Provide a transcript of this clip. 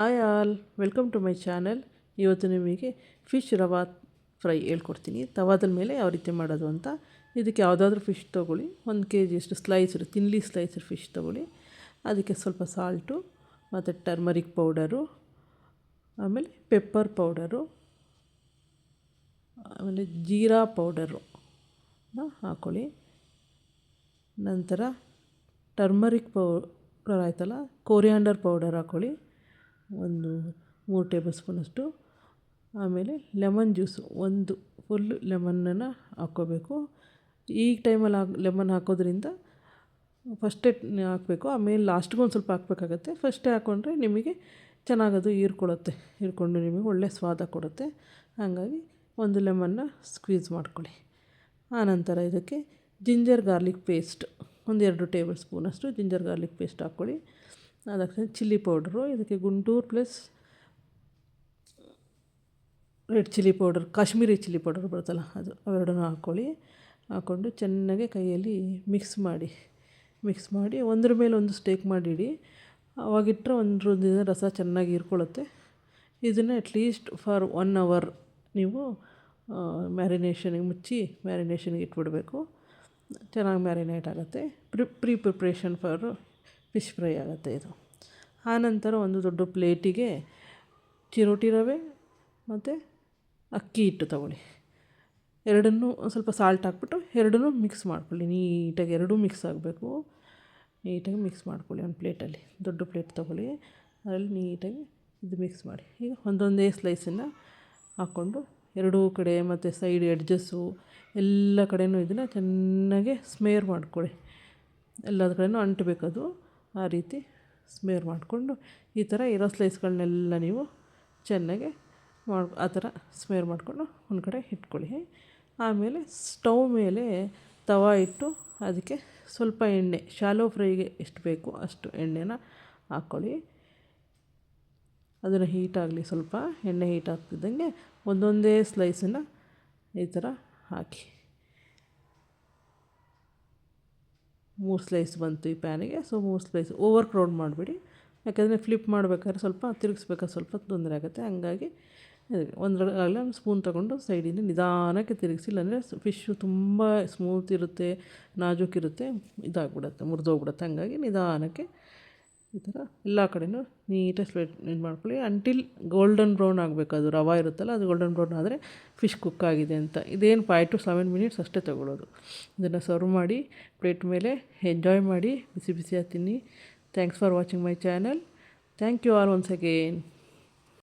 Hi all, welcome to my channel. ಇವತ್ತು ನಿಮಗೆ fish ರವಾ fry ಹೇಳ್ಕೊಡ್ತೀನಿ. ತವಾದ ಮೇಲೆ ಯಾವ ರೀತಿ ಮಾಡೋದು ಅಂತ. ಇದಕ್ಕೆ ಯಾವುದಾದ್ರೂ ಫಿಶ್ ತೊಗೊಳ್ಳಿ. 1 kg ಅಷ್ಟು ಸ್ಲೈಸ್ಡ್ ತಿನ್ಲಿ ಸ್ಲೈಸ್ಡ್ ಫಿಶ್ ತೊಗೊಳ್ಳಿ. ಅದಕ್ಕೆ ಸ್ವಲ್ಪ ಸಾಲ್ಟು ಮತ್ತು ಟರ್ಮರಿಕ್ ಪೌಡರು, ಆಮೇಲೆ ಪೆಪ್ಪರ್ ಪೌಡರು, ಆಮೇಲೆ ಜೀರಾ ಪೌಡರು ಹಾಕ್ಕೊಳ್ಳಿ. ನಂತರ ಟರ್ಮರಿಕ್ ಪೌಡರ್ ಆಯ್ತಲ್ಲ, ಕೋರಿಯಾಂಡರ್ ಪೌಡರ್ ಹಾಕ್ಕೊಳ್ಳಿ, ಒಂದು 3 ಟೇಬಲ್ ಸ್ಪೂನಷ್ಟು. ಆಮೇಲೆ ಲೆಮನ್ ಜ್ಯೂಸು, ಒಂದು ಫುಲ್ ಲೆಮನ್ನನ್ನು ಹಾಕ್ಕೋಬೇಕು. ಈ ಟೈಮಲ್ಲಿ ಲೆಮನ್ ಹಾಕೋದ್ರಿಂದ ಫಸ್ಟೇ ಹಾಕಬೇಕು, ಆಮೇಲೆ ಲಾಸ್ಟ್ಗೆ ಒಂದು ಸ್ವಲ್ಪ ಹಾಕಬೇಕಾಗತ್ತೆ. ಫಸ್ಟೇ ಹಾಕ್ಕೊಂಡ್ರೆ ನಿಮಗೆ ಚೆನ್ನಾಗದು ಹೀರ್ಕೊಂಡು ನಿಮಗೆ ಒಳ್ಳೆ ಸ್ವಾದ ಕೊಡುತ್ತೆ. ಹಾಗಾಗಿ ಒಂದು ಲೆಮನ್ನ ಸ್ಕ್ವೀಸ್ ಮಾಡ್ಕೊಳ್ಳಿ. ಆನಂತರ ಇದಕ್ಕೆ ಜಿಂಜರ್ ಗಾರ್ಲಿಕ್ ಪೇಸ್ಟ್ ಒಂದು 2 ಟೇಬಲ್ ಸ್ಪೂನಷ್ಟು ಜಿಂಜರ್ ಗಾರ್ಲಿಕ್ ಪೇಸ್ಟ್ ಹಾಕ್ಕೊಳ್ಳಿ. ಅದಕ್ಕೆ ಚಿಲ್ಲಿ ಪೌಡ್ರು, ಇದಕ್ಕೆ Guntur plus red chilli powder, Kashmiri chilli powder ಬರುತ್ತಲ್ಲ ಅದು, ಅವೆರಡನ್ನೂ ಹಾಕ್ಕೊಂಡು ಚೆನ್ನಾಗಿ ಕೈಯಲ್ಲಿ ಮಿಕ್ಸ್ ಮಾಡಿ ಒಂದ್ರ ಮೇಲೆ ಒಂದು ಸ್ಟೇಕ್ ಮಾಡಿಡಿ. ಅವಾಗಿಟ್ಟರೆ ಒಂದು ದಿನ ರಸ ಚೆನ್ನಾಗಿ ಹೀರ್ಕೊಳ್ಳುತ್ತೆ. ಇದನ್ನು ಅಟ್ಲೀಸ್ಟ್ ಫಾರ್ 1 hour ನೀವು ಮ್ಯಾರಿನೇಷನಿಗೆ ಮ್ಯಾರಿನೇಷನ್ಗೆ ಇಟ್ಬಿಡಬೇಕು. ಚೆನ್ನಾಗಿ ಮ್ಯಾರಿನೇಟ್ ಆಗುತ್ತೆ. ಪ್ರಿಪ್ರೇಷನ್ ಫಾರ್ ಫಿಶ್ ಫ್ರೈ ಆಗುತ್ತೆ ಇದು. ಆನಂತರ ಒಂದು ದೊಡ್ಡ ಪ್ಲೇಟಿಗೆ ಚಿರೋಟಿ ರವೆ ಮತ್ತು ಅಕ್ಕಿ ಹಿಟ್ಟು ತೊಗೊಳ್ಳಿ. ಎರಡನ್ನೂ ಸ್ವಲ್ಪ ಸಾಲ್ಟ್ ಹಾಕ್ಬಿಟ್ಟು ಎರಡನ್ನೂ ಮಿಕ್ಸ್ ಮಾಡ್ಕೊಳ್ಳಿ. ನೀಟಾಗಿ ಎರಡೂ ಮಿಕ್ಸ್ ಆಗಬೇಕು. ನೀಟಾಗಿ ಮಿಕ್ಸ್ ಮಾಡ್ಕೊಳ್ಳಿ. ಒಂದು ಪ್ಲೇಟಲ್ಲಿ ದೊಡ್ಡ ಪ್ಲೇಟ್ ತೊಗೊಳ್ಳಿ, ಅದರಲ್ಲಿ ನೀಟಾಗಿ ಇದು ಮಿಕ್ಸ್ ಮಾಡಿ. ಈಗ ಒಂದೊಂದೇ ಸ್ಲೈಸನ್ನು ಹಾಕ್ಕೊಂಡು ಎರಡೂ ಕಡೆ ಮತ್ತು ಸೈಡ್ ಎಡ್ಜಸ್ಸು ಎಲ್ಲ ಕಡೆಯೂ ಇದನ್ನು ಚೆನ್ನಾಗಿ ಸ್ಮೇರ್ ಮಾಡ್ಕೊಳ್ಳಿ. ಎಲ್ಲದ ಕಡೆಯೂ ಅಂಟಬೇಕದು. ಆ ರೀತಿ ಸ್ಮೇರ್ ಮಾಡಿಕೊಂಡು ಈ ಥರ ಇರೋ ಸ್ಲೈಸ್ಗಳನ್ನೆಲ್ಲ ನೀವು ಚೆನ್ನಾಗಿ ಆ ಥರ ಸ್ಮೇರ್ ಮಾಡಿಕೊಂಡು ಒಂದು ಕಡೆ ಇಟ್ಕೊಳ್ಳಿ. ಆಮೇಲೆ ಸ್ಟವ್ ಮೇಲೆ ತವಾ ಇಟ್ಟು ಅದಕ್ಕೆ ಸ್ವಲ್ಪ ಎಣ್ಣೆ, ಶಾಲೋ ಫ್ರೈಗೆ ಎಷ್ಟು ಬೇಕು ಅಷ್ಟು ಎಣ್ಣೆನ ಹಾಕ್ಕೊಳ್ಳಿ. ಅದನ್ನು ಹೀಟಾಗಲಿ, ಸ್ವಲ್ಪ ಎಣ್ಣೆ ಹೀಟ್ ಆಗ್ತಿದ್ದಂಗೆ ಒಂದೊಂದೇ ಸ್ಲೈಸನ್ನು ಈ ಥರ ಹಾಕಿ. 3 ಸ್ಲೈಸ್ ಬಂತು ಈ ಪ್ಯಾನಿಗೆ. ಸೊ 3 ಸ್ಲೈಸ್ ಓವರ್ ಕ್ರೌಡ್ ಮಾಡಬೇಡಿ, ಯಾಕಂದರೆ ಫ್ಲಿಪ್ ಮಾಡಬೇಕಾದ್ರೆ ಸ್ವಲ್ಪ ತಿರುಗಿಸ್ಬೇಕಾದ್ರೆ ಸ್ವಲ್ಪ ತೊಂದರೆ ಆಗುತ್ತೆ. ಹಂಗಾಗಿ ಒಂದರಾಗಲೇ ಒಂದು ಸ್ಪೂನ್ ತೊಗೊಂಡು ಸೈಡಿಂದ ನಿಧಾನಕ್ಕೆ ತಿರುಗಿಸಿ. ಇಲ್ಲಾಂದರೆ ಫಿಶ್ಶು ತುಂಬ ಸ್ಮೂತ್ ಇರುತ್ತೆ, ನಾಜೂಕಿರುತ್ತೆ, ಇದಾಗ್ಬಿಡುತ್ತೆ, ಮುರಿದೋಗ್ಬಿಡುತ್ತೆ. ಹಂಗಾಗಿ ನಿಧಾನಕ್ಕೆ ಈ ಥರ ಎಲ್ಲ ಕಡೆಯೂ ನೀಟಾಗಿ ಸ್ಪ್ರೆಡ್ ಮಾಡ್ಕೊಳ್ಳಿ. ಅಂಟಿಲ್ ಗೋಲ್ಡನ್ ಬ್ರೌನ್ ಆಗಬೇಕು. ಅದು ರವೆ ಇರುತ್ತಲ್ಲ, ಅದು ಗೋಲ್ಡನ್ ಬ್ರೌನ್ ಆದರೆ ಫಿಶ್ ಕುಕ್ ಆಗಿದೆ ಅಂತ. ಇದೇನು 5 to 7 ಮಿನಿಟ್ಸ್ ಅಷ್ಟೇ ತೊಗೊಳ್ಳೋದು. ಇದನ್ನು ಸರ್ವ್ ಮಾಡಿ ಪ್ಲೇಟ್ ಮೇಲೆ ಎಂಜಾಯ್ ಮಾಡಿ, ಬಿಸಿ ಬಿಸಿಯಾಗಿ ತಿನ್ನಿ. Thanks for watching my channel. Thank you all once again.